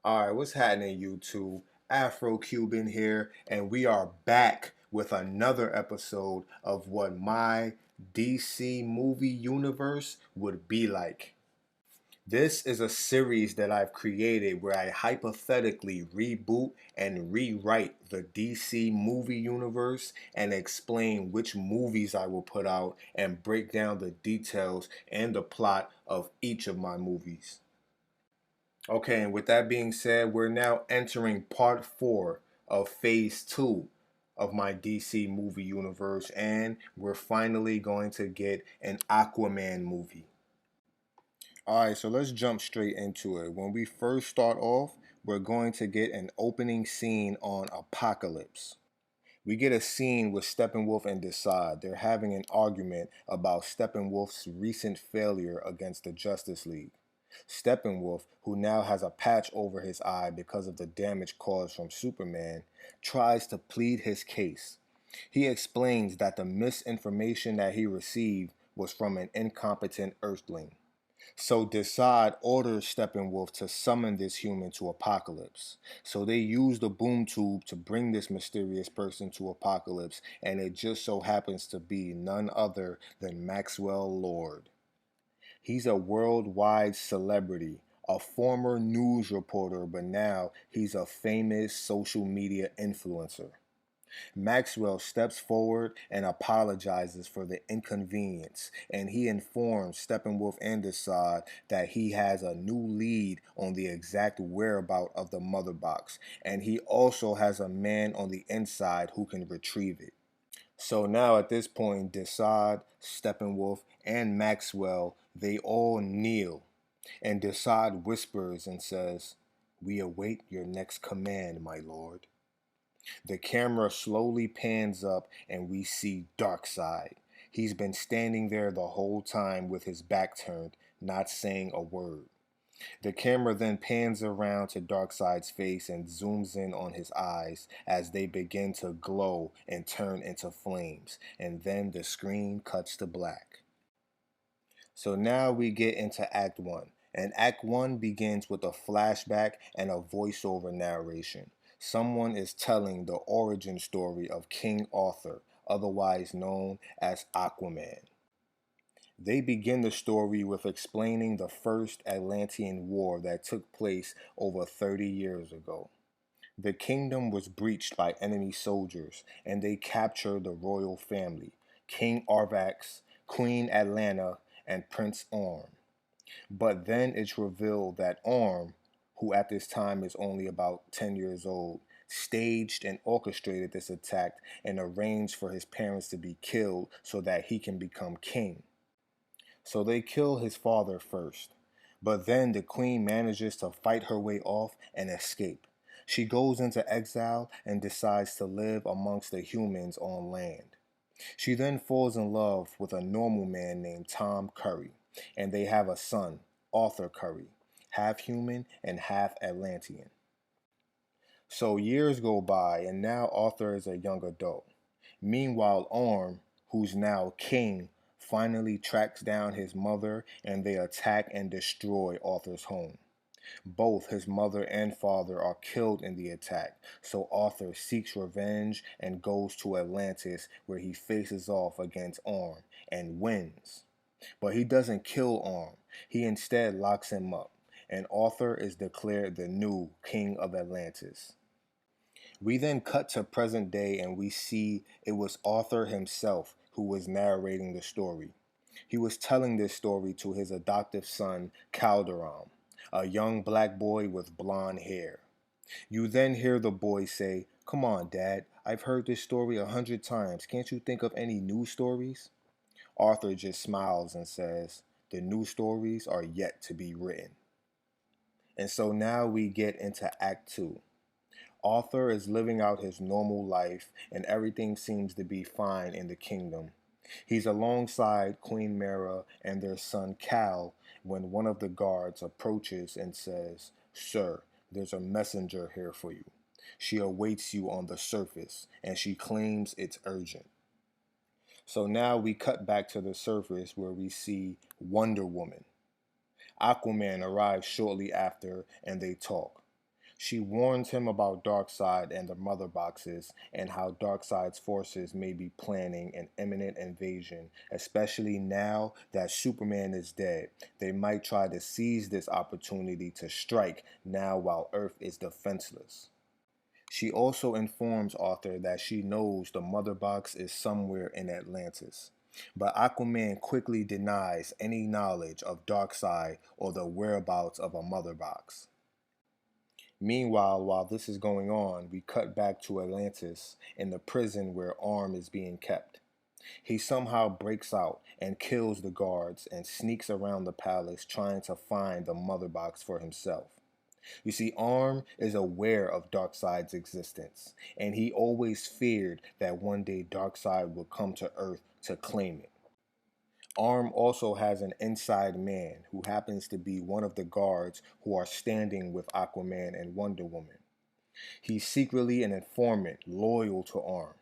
Alright, what's happening, YouTube? Afro Cuban here, and we are back with another episode of what my DC movie universe would be like. This is a series that I've created where I hypothetically reboot and rewrite the DC movie universe and explain which movies I will put out and break down the details and the plot of each of my movies. Okay, and with that being said, we're now entering part 4 of phase 2 of my DC movie universe, and we're finally going to get an Aquaman movie. Alright, so let's jump straight into it. When we first start off, we're going to get an opening scene on Apocalypse. We get a scene with Steppenwolf and Darkseid. They're having an argument about Steppenwolf's recent failure against the Justice League. Steppenwolf, who now has a patch over his eye because of the damage caused from Superman, tries to plead his case. He explains that the misinformation that he received was from an incompetent Earthling. So Darkseid orders Steppenwolf to summon this human to Apocalypse. So they use the boom tube to bring this mysterious person to Apocalypse, and it just so happens to be none other than Maxwell Lord. He's a worldwide celebrity, a former news reporter, but now he's a famous social media influencer. Maxwell steps forward and apologizes for the inconvenience, and he informs Steppenwolf and Darkseid that he has a new lead on the exact whereabout of the mother box, and he also has a man on the inside who can retrieve it. So now at this point, Darkseid, Steppenwolf, and Maxwell, they all kneel, and Darkseid whispers and says, "We await your next command, my lord." The camera slowly pans up and we see Darkseid. He's been standing there the whole time with his back turned, not saying a word. The camera then pans around to Darkseid's face and zooms in on his eyes as they begin to glow and turn into flames, and then the screen cuts to black. So now we get into Act 1. And Act 1 begins with a flashback and a voiceover narration. Someone is telling the origin story of King Arthur, otherwise known as Aquaman. They begin the story with explaining the first Atlantean war that took place over 30 years ago. The kingdom was breached by enemy soldiers, and they captured the royal family, King Arvax, Queen Atlanta, and Prince Orm. But then it's revealed that Orm, who at this time is only about 10 years old, staged and orchestrated this attack and arranged for his parents to be killed so that he can become king. So they kill his father first. But then the queen manages to fight her way off and escape. She goes into exile and decides to live amongst the humans on land. She then falls in love with a normal man named Tom Curry, and they have a son, Arthur Curry, half human and half Atlantean. So years go by, and now Arthur is a young adult. Meanwhile, Orm, who's now king, finally tracks down his mother, and they attack and destroy Arthur's home. Both his mother and father are killed in the attack, so Arthur seeks revenge and goes to Atlantis, where he faces off against Orm and wins. But he doesn't kill Orm, he instead locks him up, and Arthur is declared the new King of Atlantis. We then cut to present day and we see it was Arthur himself who was narrating the story. He was telling this story to his adoptive son, Calderon, a young black boy with blonde hair. You then hear the boy say, "Come on, Dad, I've heard this story 100 times. Can't you think of any new stories?" Arthur just smiles and says, "The new stories are yet to be written." And so now we get into Act 2. Arthur is living out his normal life, and everything seems to be fine in the kingdom. He's alongside Queen Mara and their son Cal when one of the guards approaches and says, "Sir, there's a messenger here for you. She awaits you on the surface, and she claims it's urgent." So now we cut back to the surface where we see Wonder Woman. Aquaman arrives shortly after, and they talk. She warns him about Darkseid and the Mother Boxes and how Darkseid's forces may be planning an imminent invasion, especially now that Superman is dead. They might try to seize this opportunity to strike now while Earth is defenseless. She also informs Arthur that she knows the Mother Box is somewhere in Atlantis. But Aquaman quickly denies any knowledge of Darkseid or the whereabouts of a Mother Box. Meanwhile, while this is going on, we cut back to Atlantis in the prison where Arm is being kept. He somehow breaks out and kills the guards and sneaks around the palace trying to find the Mother Box for himself. You see, Arm is aware of Darkseid's existence, and he always feared that one day Darkseid would come to Earth to claim it. Arm also has an inside man who happens to be one of the guards who are standing with Aquaman and Wonder Woman. He's secretly an informant loyal to Arm.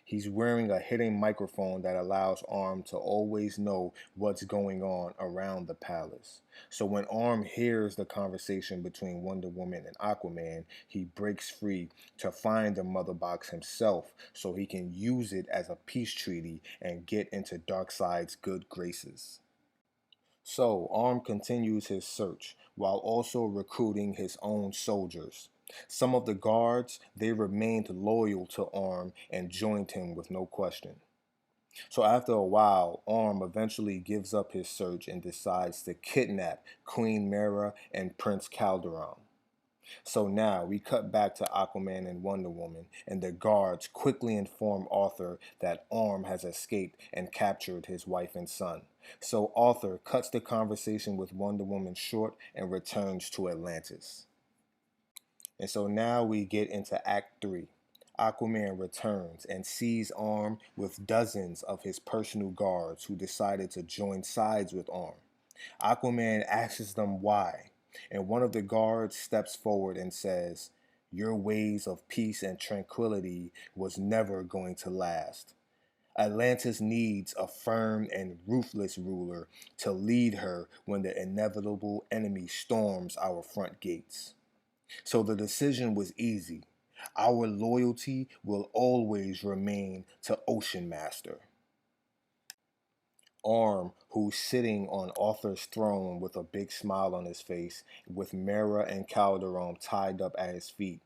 He's wearing a hidden microphone that allows Arm to always know what's going on around the palace. So when Arm hears the conversation between Wonder Woman and Aquaman, he breaks free to find the Mother Box himself so he can use it as a peace treaty and get into Darkseid's good graces. So Arm continues his search while also recruiting his own soldiers. Some of the guards, they remained loyal to Arm and joined him with no question. So after a while, Arm eventually gives up his search and decides to kidnap Queen Mera and Prince Calderon. So now we cut back to Aquaman and Wonder Woman, and the guards quickly inform Arthur that Arm has escaped and captured his wife and son. So Arthur cuts the conversation with Wonder Woman short and returns to Atlantis. And so now we get into Act 3. Aquaman returns and sees Arm with dozens of his personal guards who decided to join sides with Arm. Aquaman asks them why, and one of the guards steps forward and says, "Your ways of peace and tranquility was never going to last. Atlantis needs a firm and ruthless ruler to lead her when the inevitable enemy storms our front gates." So the decision was easy. Our loyalty will always remain to Ocean Master. Arm, who's sitting on Arthur's throne with a big smile on his face, with Mera and Calderon tied up at his feet.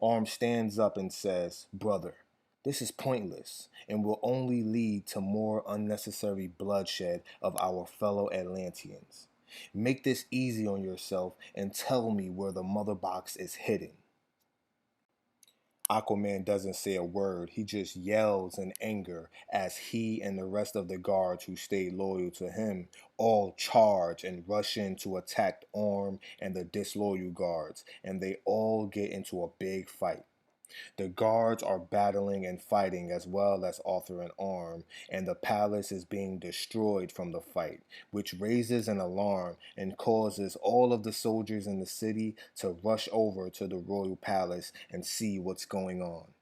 Arm stands up and says, "Brother, this is pointless and will only lead to more unnecessary bloodshed of our fellow Atlanteans. Make this easy on yourself and tell me where the Mother Box is hidden." Aquaman doesn't say a word. He just yells in anger as he and the rest of the guards who stayed loyal to him all charge and rush in to attack Arm and the disloyal guards, and they all get into a big fight. The guards are battling and fighting as well as Arthur and Arm, and the palace is being destroyed from the fight, which raises an alarm and causes all of the soldiers in the city to rush over to the royal palace and see what's going on.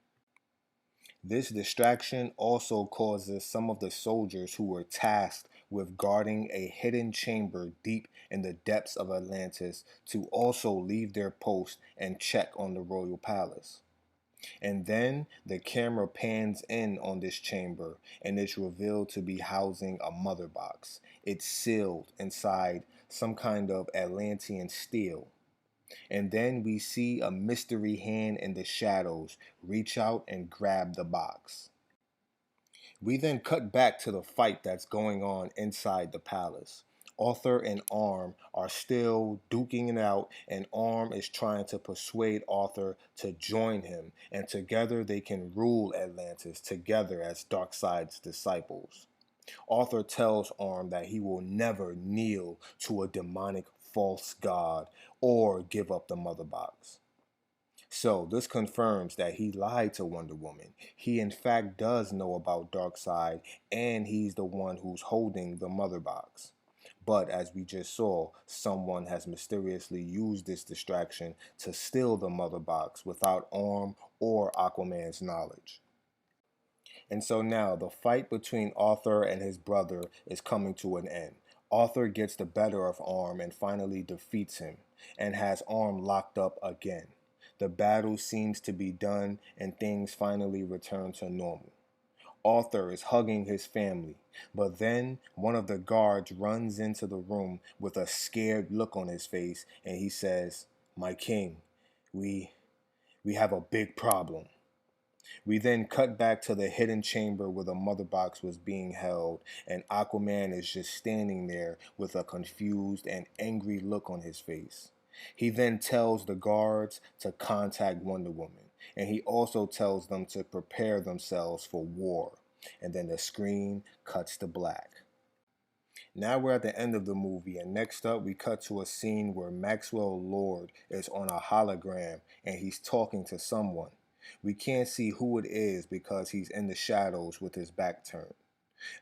This distraction also causes some of the soldiers who were tasked with guarding a hidden chamber deep in the depths of Atlantis to also leave their post and check on the royal palace. And then the camera pans in on this chamber and it's revealed to be housing a mother box. It's sealed inside some kind of Atlantean steel. And then we see a mystery hand in the shadows reach out and grab the box. We then cut back to the fight that's going on inside the palace. Arthur and Arm are still duking it out, and Arm is trying to persuade Arthur to join him, and together they can rule Atlantis together as Darkseid's disciples. Arthur tells Arm that he will never kneel to a demonic false god or give up the Mother Box. So this confirms that he lied to Wonder Woman. He in fact does know about Darkseid, and he's the one who's holding the Mother Box. But as we just saw, someone has mysteriously used this distraction to steal the Mother Box without Arm or Aquaman's knowledge. And so now the fight between Arthur and his brother is coming to an end. Arthur gets the better of Arm and finally defeats him, and has Arm locked up again. The battle seems to be done and things finally return to normal. Arthur is hugging his family, but then one of the guards runs into the room with a scared look on his face and he says, "My king, we we have a big problem." We then cut back to the hidden chamber where the mother box was being held, and Aquaman is just standing there with a confused and angry look on his face. He then tells the guards to contact Wonder Woman, and he also tells them to prepare themselves for war. And then the screen cuts to black. Now we're at the end of the movie, and next up we cut to a scene where Maxwell Lord is on a hologram and he's talking to someone. We can't see who it is because he's in the shadows with his back turned.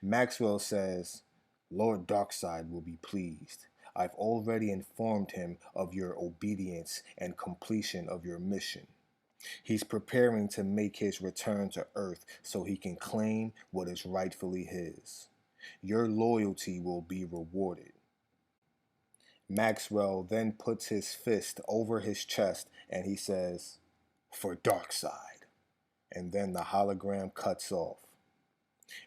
Maxwell says, "Lord Darkseid will be pleased. I've already informed him of your obedience and completion of your mission. He's preparing to make his return to Earth so he can claim what is rightfully his. Your loyalty will be rewarded." Maxwell then puts his fist over his chest and he says, "For Darkseid." And then the hologram cuts off.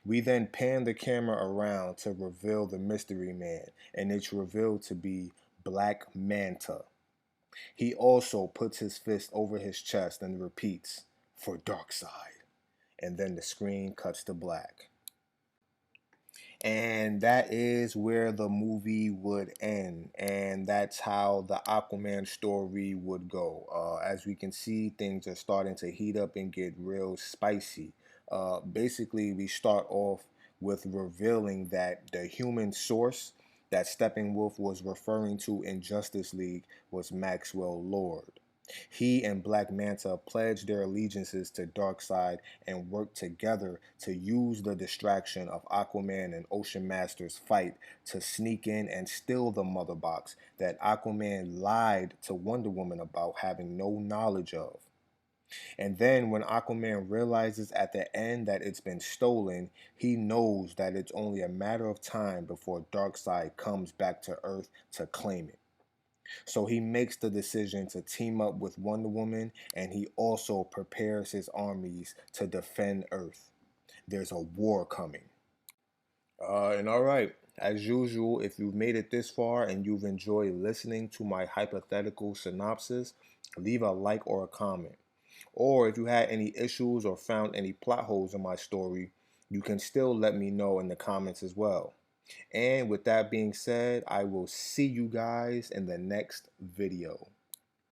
We then pan the camera around to reveal the mystery man, and it's revealed to be Black Manta. He also puts his fist over his chest and repeats, "For Darkseid." And then the screen cuts to black. And that is where the movie would end, and that's how the Aquaman story would go. As we can see, things are starting to heat up and get real spicy. Basically, we start off with revealing that the human source that Steppenwolf was referring to in Justice League was Maxwell Lord. He and Black Manta pledged their allegiances to Darkseid and worked together to use the distraction of Aquaman and Ocean Master's fight to sneak in and steal the Mother Box that Aquaman lied to Wonder Woman about having no knowledge of. And then when Aquaman realizes at the end that it's been stolen, he knows that it's only a matter of time before Darkseid comes back to Earth to claim it. So he makes the decision to team up with Wonder Woman, and he also prepares his armies to defend Earth. There's a war coming. And all right, as usual, if you've made it this far and you've enjoyed listening to my hypothetical synopsis, leave a like or a comment. Or if you had any issues or found any plot holes in my story, you can still let me know in the comments as well. And with that being said, I will see you guys in the next video.